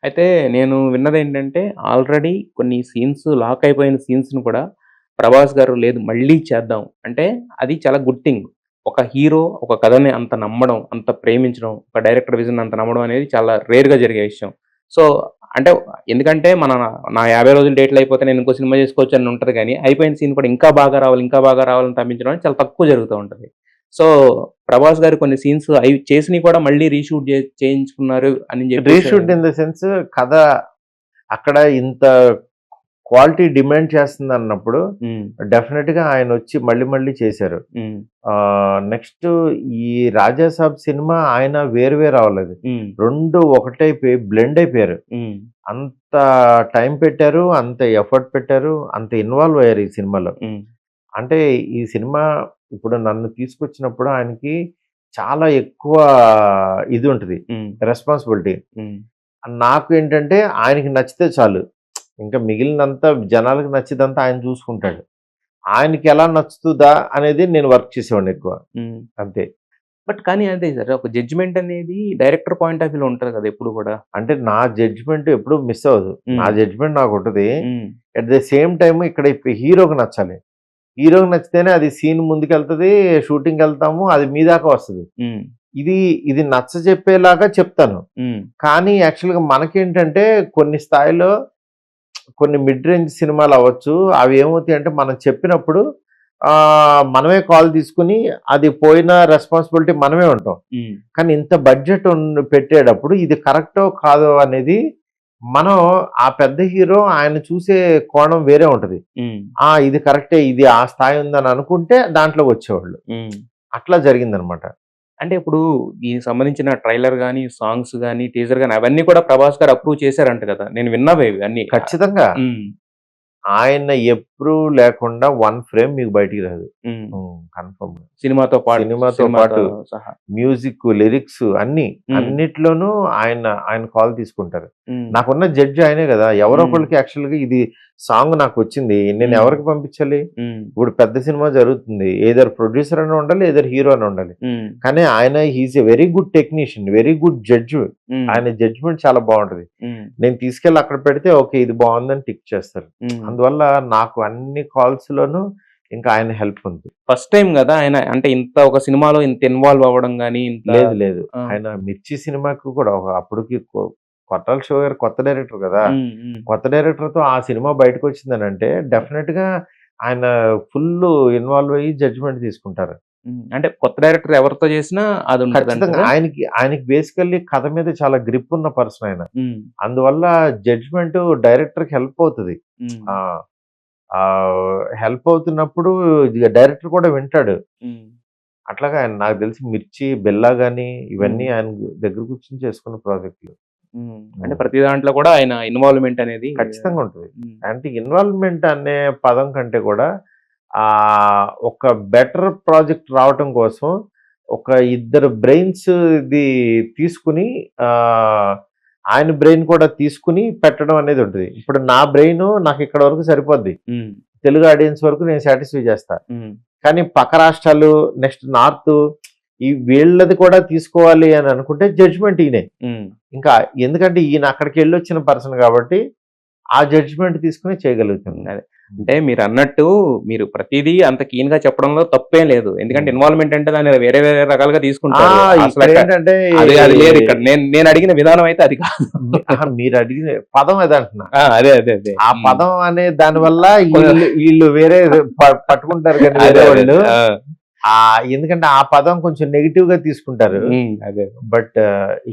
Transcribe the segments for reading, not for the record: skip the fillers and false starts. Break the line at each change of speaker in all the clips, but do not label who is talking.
అయితే నేను విన్నదేంటంటే, ఆల్రెడీ కొన్ని సీన్స్ లాక్ అయిపోయిన సీన్స్‌ని కూడా ప్రభాస్ గారు లేదు మళ్ళీ చేద్దాం. అంటే అది చాలా గుడ్ థింగ్. ఒక హీరో ఒక కథని అంత నమ్మడం, అంత ప్రేమించడం, ఒక డైరెక్టర్ విజన్ అంత నమ్మడం అనేది చాలా రేర్‌గా జరిగే విషయం. సో, అంటే ఎందుకంటే నా 50 రోజులు డేట్‌లు అయిపోతే నేను ఇంకో సినిమా చేసుకోవచ్చు అని ఉంటది గానీ, అయిపోయిన సీన్ కూడా ఇంకా బాగా రావాలి, ఇంకా బాగా రావాలని తప్పించడం అనేది చాలా తక్కువ జరుగుతూ ఉంటది. సో, ప్రభాస్ గారు కొన్ని సీన్స్ అయి చేసినయి కూడా మళ్ళీ రీషూట్ చేయించుకున్నారు అని జెప్పేసి
రీషూట్ ఇన్ ద సెన్స్ కథ అక్కడ ఇంత క్వాలిటీ డిమాండ్ చేస్తుందన్నప్పుడు
హ్మ్.
డెఫినెట్‌గా ఆయనొచ్చి మళ్ళీ మళ్ళీ చేశారు.
హ్మ్.
నెక్స్ట్ ఈ 'రాజాసాబ్' సినిమా ఆయన వేరు వేరు అవ్వలేదు.
హ్మ్.
2 ఒకటైపోయి బ్లెండ్ అయిపోయారు.
హ్మ్.
అంత టైం పెట్టారు, అంత ఎఫర్ట్ పెట్టారు, అంత ఇన్వాల్వ్ అయ్యారు ఈ సినిమాలో.
హ్మ్.
అంటే ఈ సినిమా ఇప్పుడు నన్ను తీసుకొచ్చినప్పుడు ఆయనకి చాలా ఎక్కువ ఇది ఉంటది.
హ్మ్.
రెస్పాన్సిబిలిటీ.
హ్మ్.
నాకు ఏంటంటే ఆయనకి నచ్చితే చాలు. ఇంకా మిగిలినంతా జనాలకి నచ్చిదంతా ఆయన చూసుకుంటాడు. ఆయనకి ఎలా నచ్చుతదా అనేది నేను వర్క్ చేసేవాడిని ఎక్కువ.
హ్మ్.
అంతే.
బట్ కానీ అదే సార్. ఒక జడ్జ్‌మెంట్ అనేది డైరెక్టర్ పాయింట్ ఆఫ్ వ్యూలో ఉంటది కదా! ఎప్పుడు కూడా.
అంటే నా జడ్జ్‌మెంట్ ఎప్పుడు మిస్ అవ్వదు. నా
హ్మ్.
జడ్జ్‌మెంట్ నాకుంటది.
హ్మ్.
అట్ ద సేమ్ టైమ్ ఇక్కడ హీరోకి నచ్చాలి. హీరోకి నచ్చితేనే అది సీన్ ముందుకెళ్తది. షూటింగ్‌కెళ్తాము. అది మీ దాకా వస్తది.
హ్మ్.
ఇది ఇది నచ్చజెప్పేలాగా చెప్తాను.
హ్మ్.
కానీ యాక్చువల్‌గా మనకేంటంటే కొన్ని స్థాయిలో కొన్ని మిడ్ రేంజ్ సినిమాలవ్వచ్చు. అవి ఏమవుతాయంటే మనం చెప్పినప్పుడు మనమే కాల్ తీసుకొని అది పోయిన రెస్పాన్సిబిలిటీ మనమే ఉంటాం.
హ్మ్.
కానీ ఇంత బడ్జెట్ పెట్టేటప్పుడు ఇది కరెక్టో కాదో అనేది మనం ఆ పెద్ద హీరో ఆయన చూసే కోణం వేరే ఉంటది.
హ్మ్.
ఇది కరెక్టే. ఇది ఆ స్థాయి ఉందని అనుకుంటే దాంట్లోకి వచ్చేవాళ్ళు.
హ్మ్.
అట్లా జరిగిందనమాట.
అంటే ఇప్పుడు దీనికి సంబంధించిన ట్రైలర్ గాని, సాంగ్స్ గాని, టీజర్ గాని అవన్నీ కూడా ప్రభాస్ గారు అప్రూవ్ చేసారంట కదా! నేను విన్నవే ఇవి అన్నీ.
ఖచ్చితంగా.
హ్మ్.
ఆయన అప్రూవ్ లేకుండా 1 ఫ్రేమ్ మీకు బయటికి రాదు.
హ్మ్.
కన్ఫర్మ్.
సినిమాతో
పాటు
సహా.
మ్యూజిక్, లిరిక్స్ అన్నీ.
హ్మ్.
అన్నిట్లోనూ ఆయన కాల్ తీసుకుంటారు.
హ్మ్.
నాకున్న జడ్జ్ ఆయనే గదా! ఎవరో
హ్మ్.
ఒకళ్ళకి యాక్చువల్‌గా ఇది సాంగ్ నాకొచ్చింది. నేను
హ్మ్.
ఎవరికి పంపించాలి?
హ్మ్.
ఇప్పుడు పెద్ద సినిమా జరుగుతుంది. ఎయిదర్ ప్రొడ్యూసర్ అన్నా ఉండాలి. ఎయిదర్ హీరో అన్నా ఉండాలి.
హ్మ్.
కానీ he is a very good technician. Very good judge.
హ్మ్.
ఆయన జడ్జ్‌మెంట్ చాలా బావుంటది.
హ్మ్.
నేను తీసుకెళ్ళి అక్కడ పెడితే ఓకే. ఇది బావుందని టిక్ చేస్తారు.
హ్మ్.
అందువల్ల నాకు అన్ని కాల్స్‌లోనూ ఇంకా ఆయన హెల్ప్ ఉంది.
ఫస్ట్ టైమ్ గదా! ఆయన అంటే ఇంత ఒక సినిమాలో ఇంత ఇన్వాల్వ్ అవ్వడం గాని, ఇంత
లేదు.
ఆ!
ఆయన 'మిర్చి' సినిమాకి కూడా అప్పటికి కొట్టాల శివ గారు కొత్త డైరెక్టర్ గదా!
హ్మ్. హ్మ్.
కొత్త డైరెక్టర్‌తో ఆ సినిమా బయటకొచ్చిందనంటే డెఫినిట్‌గా ఆయన ఫుల్లు ఇన్వాల్వ్ అయ్యి జడ్జ్‌మెంట్ తీసుకుంటారు.
హ్మ్. అంటే కొత్త డైరెక్టర్ ఎవరితో చేసినా
ఖచ్చితంగా
అదుంటదంటారా?
ఆయనకి బేసికల్లీ కథ మీద చాలా గ్రిప్ ఉన్న పర్సన్ ఆయన.
హ్మ్.
అందువల్ల జడ్జ్‌మెంట్ డైరెక్టర్‌కి హెల్ప్ అవుతది.
హ్మ్.
ఆ! హెల్ప్ అవుతున్నప్పుడు డైరెక్టర్ కూడా వింటాడు.
హ్మ్.
అట్లాగా ఆయన నాకు తెలిసి 'మిర్చి', 'బెల్లా' గాని
హ్మ్.
ఇవన్నీ ఆయన దగ్గర కూర్చొని చేసుకున్న ప్రాజెక్ట్‌లు.
హ్మ్. అంటే
హ్మ్.
ప్రతి దాంట్లో కూడా ఆయన ఇన్వాల్వ్‌మెంట్ అనేది
ఖచ్చితంగా ఉంటది.
హ్మ్.
అంటే ఇన్వాల్వ్‌మెంట్ అనే పదం కంటే కూడా ఒక బెటర్ ప్రాజెక్ట్ రావటం కోసం ఒక ఇద్దరు బ్రెయిన్స్ ఇది తీసుకొని ఆహ్, ఆయన బ్రెయిన్ కూడా తీసుకొని పెట్టడం అనేది ఉంటది. ఇప్పుడు నా బ్రెయిను నాకు ఇక్కడ వరకు సరిపోద్ది.
హ్మ్.
తెలుగు ఆడియన్స్ వరకు నేను సాటిస్ఫై చేస్తా.
హ్మ్.
కానీ పక్క రాష్ట్రాలు, నెక్స్ట్ నార్త్ ఈ వీళ్ళది కూడా తీసుకోవాలి అని అనుకుంటే జడ్జ్‌మెంట్ ఈయనే.
హ్మ్.
ఇంకా ఎందుకంటే ఈయన అక్కడికెళ్ళొచ్చిన పర్సన్ కాబట్టి ఆ జడ్జ్‌మెంట్ తీసుకొని చేయగలుగుతాను.
అదే. అంటే మీరన్నట్టు మీరు ప్రతీదీ అంత కీన్‌గా చెప్పడంలో తప్పేం లేదు. ఎందుకంటే
హ్మ్.
ఇన్వాల్వ్‌మెంట్ అంటే దాన్ని వేరే వేరే రకాలుగా
ఆ!
తీసుకుంటారు.
ఇక్కడేంటంటే
అది అది లేదిక్కడ. నేను అడిగిన విధానం అయితే అది కాదు.
మీరడిగిన పదం అదంటున్నా.
ఆ! అదే.
ఆ
హ్మ్.
పదం అనే దాని వల్ల
కొ
ఈళ్ళు వేరే పట్టుకుంటారు గానీ వేరే
అదే.
వాళ్ళు.
ఆ!
ఎందుకంటే ఆ పదం కొంచెం నెగెటివ్‌గా తీసుకుంటారు.
హ్మ్. అదే.
బట్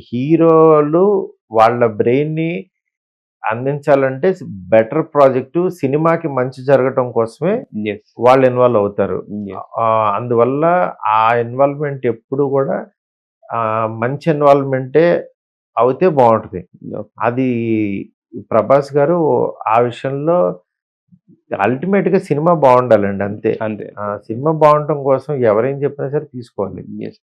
హీరోలు వాళ్ళ బ్రెయిన్‌ని అందించాలంటే బెటర్ ప్రాజెక్టు సినిమాకి మంచి జరగటం కోసమే
యెస్.
వాళ్ళు ఇన్వాల్వ్ అవుతారు.
యెస్.
అందువల్ల ఆ ఇన్వాల్వ్‌మెంట్ ఎప్పుడు గూడా మంచి ఇన్వాల్వ్‌మెంటే అవుతే బావుంటది.
ఓకే.
అది 'ప్రభాస్' గారు ఆ విషయంలో అల్టిమేట్‌గా సినిమా బావుండాలండి అంతే.
అంతే.
సినిమా బావుండటం కోసం ఎవరేం చెప్పినా సరే తీసుకోవాలి.
యెస్.